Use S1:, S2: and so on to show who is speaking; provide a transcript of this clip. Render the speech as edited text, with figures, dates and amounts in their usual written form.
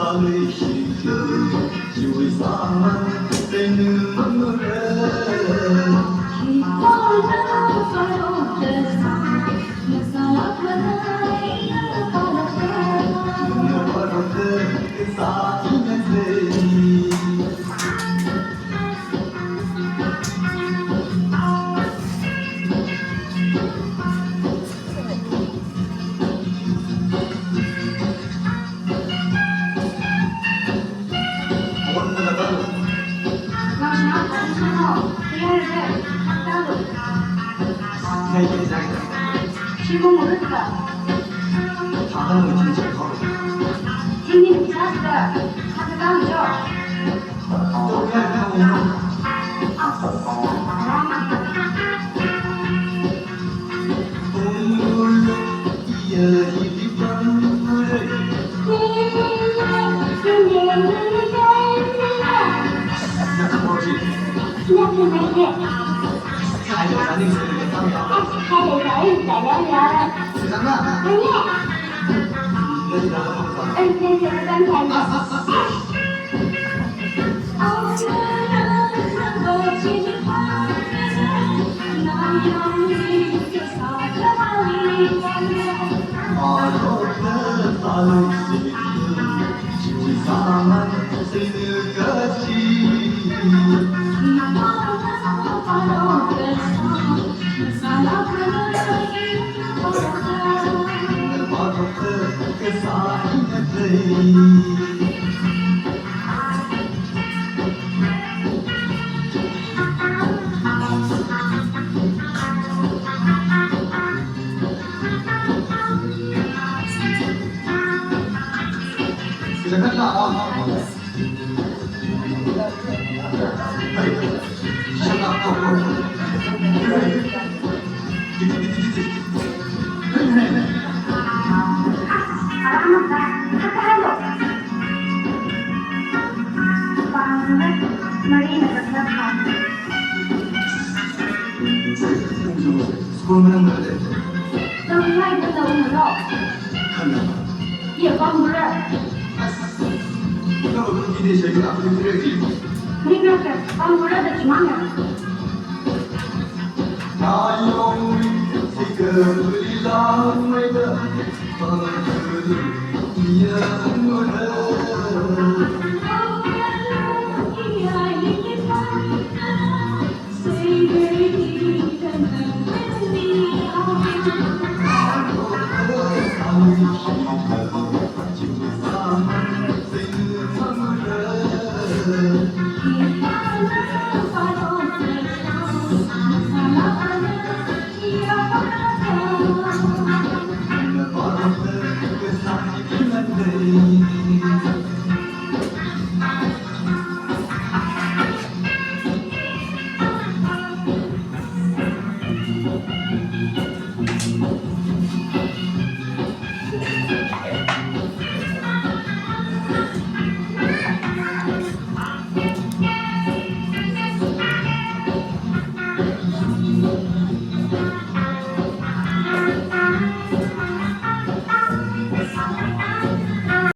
S1: sarışıklı Cüzdan senin
S2: 提供我认识的，
S1: 他还能听见好，
S2: 今天你下次的，他在当酒。
S1: 都不要看我们。还有咱那个张瑶，
S2: 还得小人再聊聊。
S1: 什么？
S2: 哎呀，这是刚才的。
S1: 别看大啊！相当高。그러면 돼.
S2: 너무 많이 된다고 해서 얘 방구를
S1: 그럼 니네 저기가 그래야지.
S2: 그러니까 방구를 대충하면
S1: 나용 지금이 남의다 방구를 이야기를